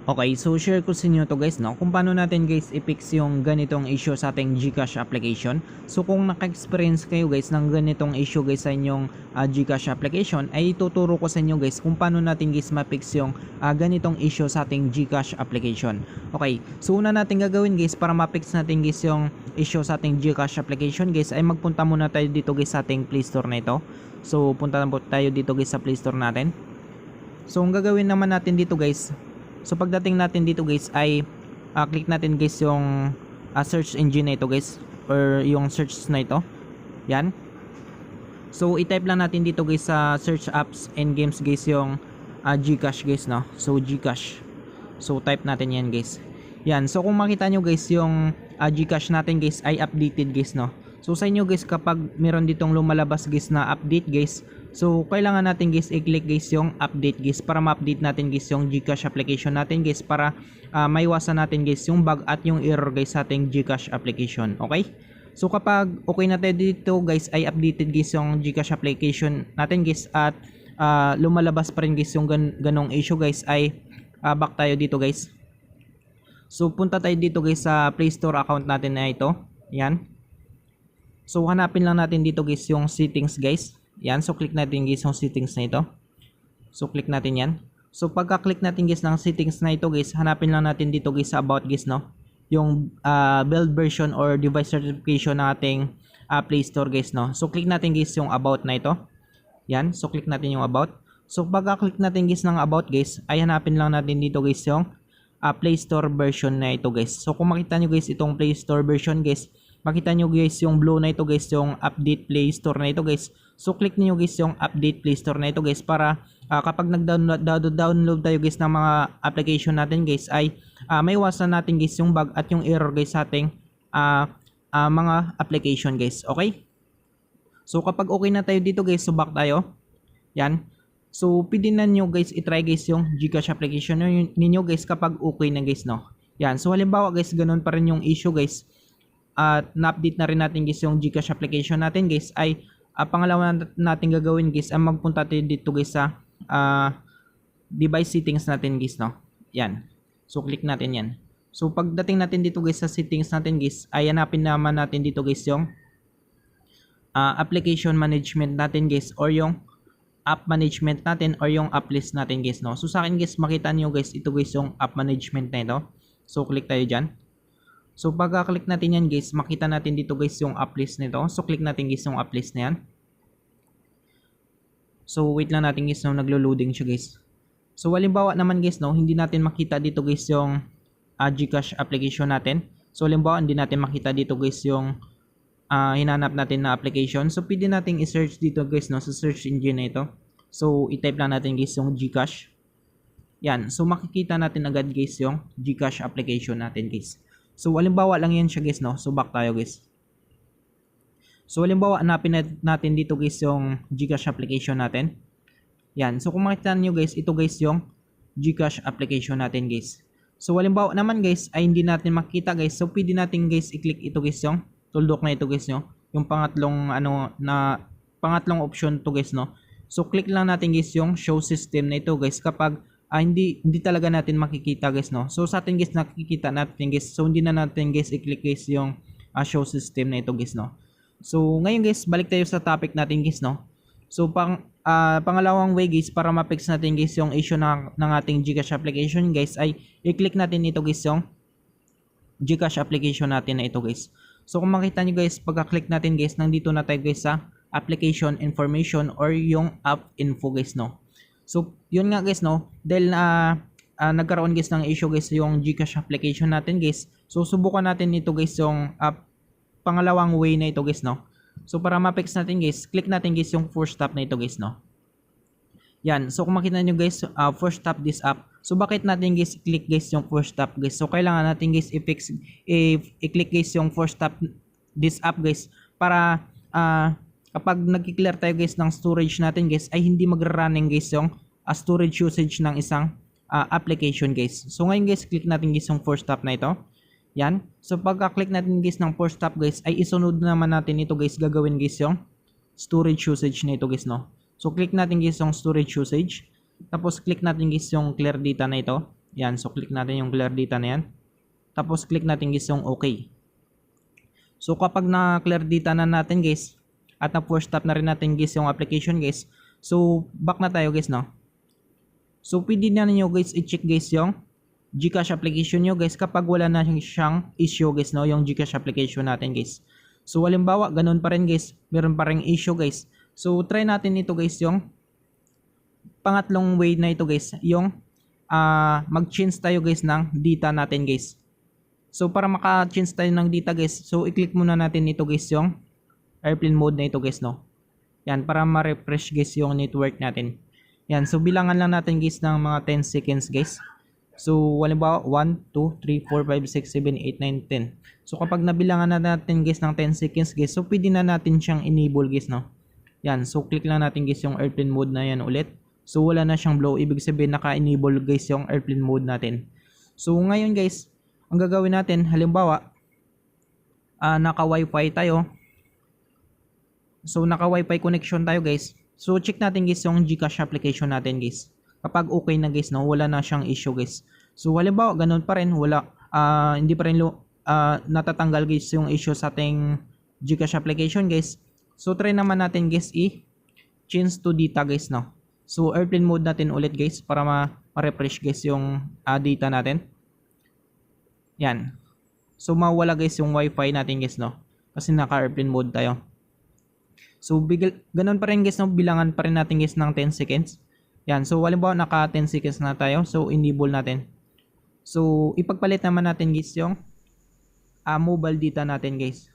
Okay, so share ko sa inyo to guys, no, kung paano natin guys i-fix yung ganitong issue sa ating GCash application. So kung naka-experience kayo guys ng ganitong issue guys sa inyong GCash application, ay ituturo ko sa inyo guys kung paano natin guys ma-fix yung ganitong issue sa ating GCash application. Okay, so una natin gagawin guys para ma-fix natin guys yung issue sa ating GCash application guys, ay magpunta muna tayo dito guys sa ating Play Store na ito. So punta na po tayo dito guys sa Play Store natin. So ang gagawin naman natin dito guys, so pagdating natin dito guys ay click natin guys yung search engine na ito guys, or yung search na ito. Yan. So i-type lang natin dito guys sa search apps and games guys yung GCash guys, no. So GCash. So type natin yan guys. Yan. So kung makita nyo guys yung GCash natin guys ay updated guys, no. So sa inyo guys kapag meron ditong lumalabas guys na update guys, so kailangan natin guys i-click guys yung update guys para ma-update natin guys yung GCash application natin guys, para maiwasan natin guys yung bug at yung error guys sa ating GCash application. Okay? So kapag okay na tayo dito guys ay updated guys yung GCash application natin guys, at lumalabas pa rin guys yung ganong issue guys, ay back tayo dito guys. So punta tayo dito guys sa Play Store account natin na ito. Yan. So hanapin lang natin dito guys yung settings guys. Yan, so click natin guys yung settings na ito. So click natin yan. So pagka-click natin guys ng settings na ito guys, hanapin lang natin dito guys sa about guys, no. Yung build version or device certification ng ating Play Store guys, no. So click natin guys yung about na ito. Yan, so click natin yung about. So pagka-click natin guys ng about guys, ay hanapin lang natin dito guys yung Play Store version na ito guys. So kung makita nyo guys itong Play Store version guys, makita nyo guys yung blue na ito guys, yung update Play Store na ito guys. So click niyo guys yung update Play Store na ito guys, para kapag nag-download tayo guys ng mga application natin guys, ay maiwasan natin guys yung bug at yung error guys sa ating mga application guys. Okay? So kapag okay na tayo dito guys, so back tayo. Yan. So pwede na nyo guys i-try guys yung GCash application ninyo guys kapag okay na guys, no. Yan. So halimbawa guys ganun pa rin yung issue guys, at na-update na rin natin guys yung GCash application natin guys, ay pangalawa natin gagawin guys ay magpunta tayo dito guys sa device settings natin guys, no. Yan. So click natin yan. So pagdating natin dito guys sa settings natin guys, ay hanapin naman natin dito guys yung application management natin guys, or yung app management natin, or yung app list natin guys, no. So sa akin guys, makita niyo guys ito guys yung app management na ito. So click tayo dyan. So pagka-click natin yan guys, makita natin dito guys yung app list nito. So click natin guys yung app list na yan. So wait lang natin guys, no, naglo-loading siya guys. So halimbawa naman guys, no, hindi natin makita dito guys yung GCash application natin. So halimbawa hindi natin makita dito guys yung hinanap natin na application. So pwede nating i-search dito guys, no, sa search engine na ito. So i-type lang natin guys yung GCash. Yan. So makikita natin agad guys yung GCash application natin guys. So halimbawa lang yan siya guys, no. So back tayo guys. So halimbawa hanapin natin dito guys yung GCash application natin. Yan. So kung makita niyo guys, ito guys yung GCash application natin guys. So halimbawa naman guys ay hindi natin makita guys. So pwede natin guys i-click ito guys yung tuldok na ito guys, no. Yung pangatlong pangatlong option to guys, no. So click lang natin guys yung show system na ito guys kapag hindi talaga natin makikita guys, no. So sa atin guys nakikita natin guys. So hindi na natin guys i-click guys yung show system na ito guys, no. So ngayon guys, balik tayo sa topic natin guys, no. So pangalawang way guys para ma-fix natin guys yung issue ng ating GCash application guys, ay i-click natin ito guys yung GCash application natin na ito guys. So kung makita nyo guys, pagka-click natin guys, nandito na tayo guys sa application information or yung app info guys, no. So yun nga guys, no, dahil nagkaroon guys ng issue guys yung GCash application natin guys. So subukan natin ito guys yung pangalawang way na ito guys, no. So para ma-fix natin guys, click natin guys yung first step na ito guys, no. Yan. So kung makita nyo guys, first step this app. So bakit natin guys i-click guys yung first step guys? So kailangan natin guys i-click guys yung first step this app guys, para kapag nag-clear tayo guys ng storage natin guys, ay hindi magra-running guys yung storage usage ng isang application guys. So ngayon guys, click natin guys yung first step na ito. Yan. So pagka-click natin guys ng first step guys, ay isunod naman natin ito guys, gagawin guys yung storage usage na ito guys, no. So click natin guys yung storage usage. Tapos click natin guys yung clear data na ito. Yan, so click natin yung clear data na yan. Tapos click natin guys yung okay. So kapag na-clear data na natin guys, at na-force stop na rin natin guys yung application guys, so back na tayo guys, no? So pwede na ninyo guys i-check guys yung GCash application nyo guys kapag wala na siyang issue guys, no? Yung GCash application natin guys. So halimbawa, ganun pa rin guys, meron pa rin issue guys. So try natin ito guys, yung pangatlong way na ito guys, yung mag-change tayo guys ng data natin guys. So para maka-change tayo ng data guys, so i-click muna natin ito guys, yung airplane mode na ito guys, no? Yan, para ma-refresh guys yung network natin. Yan, so bilangan lang natin guys ng mga 10 seconds guys. So halimbawa 1, 2, 3, 4, 5, 6, 7, 8, 9, 10. So kapag nabilangan na natin guys ng 10 seconds guys, so pwede na natin siyang enable guys, no? Yan, so click lang natin guys yung airplane mode na yan ulit. So wala na siyang blow, ibig sabihin naka-enable guys yung airplane mode natin. So ngayon guys, ang gagawin natin, halimbawa naka-wifi tayo. So naka-wifi connection tayo guys. So check natin guys yung GCash application natin guys. Kapag okay na guys, no, wala na siyang issue guys. So halimbawa ganun pa rin, wala hindi pa rin natatanggal guys yung issue sa ating GCash application guys. So try naman natin guys i-change to data guys, no. So airplane mode natin ulit guys para ma-refresh guys yung data natin. Yan. So mawala guys yung wifi natin guys, no. Kasi naka-airplane mode tayo. So ganun pa rin guys, no, bilangan pa rin natin guys ng 10 seconds. Yan, so halimbawa naka 10 seconds na tayo, so enable natin. So ipagpalit naman natin guys yung mobile data natin guys.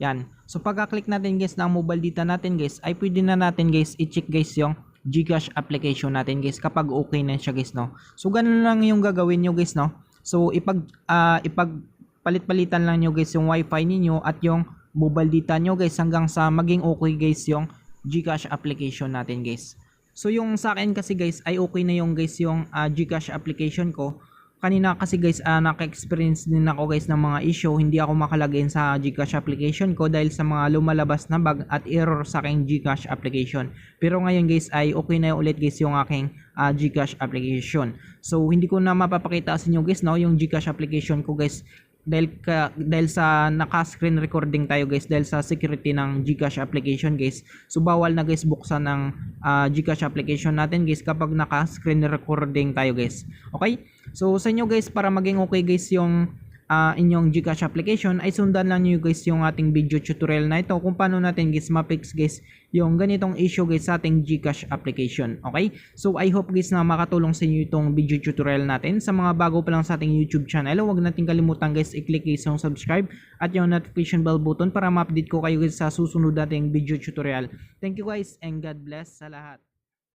Yan, so pagka-click natin guys ng mobile data natin guys, ay pwede na natin guys i-check guys yung GCash application natin guys kapag okay na siya guys, no. So ganun lang yung gagawin nyo guys, no. So ipagpalit-palitan lang nyo guys yung wifi ninyo at yung mobile data nyo guys hanggang sa maging okay guys yung GCash application natin guys. So yung sa akin kasi guys ay okay na yung guys yung GCash application ko. Kanina kasi guys naka-experience din ako guys ng mga issue, hindi ako makalagin sa GCash application ko dahil sa mga lumalabas na bug at error sa aking GCash application. Pero ngayon guys ay okay na ulit guys yung aking GCash application. So hindi ko na mapapakita sa inyo guys, no, yung GCash application ko guys dahil sa naka-screen recording tayo guys, dahil sa security ng GCash application guys. So bawal na guys buksan ng GCash application natin guys kapag naka-screen recording tayo guys. Okay? So sa inyo guys, para maging okay guys yung inyong GCash application, ay sundan lang nyo guys yung ating video tutorial na ito kung paano natin guys ma-fix guys yung ganitong issue guys sa ating GCash application. Okay? So I hope guys na makatulong sa inyo itong video tutorial natin. Sa mga bago pa lang sa ating YouTube channel, huwag natin kalimutan guys i-click guys yung subscribe at yung notification bell button para ma-update ko kayo guys sa susunod nating video tutorial. Thank you guys and God bless sa lahat.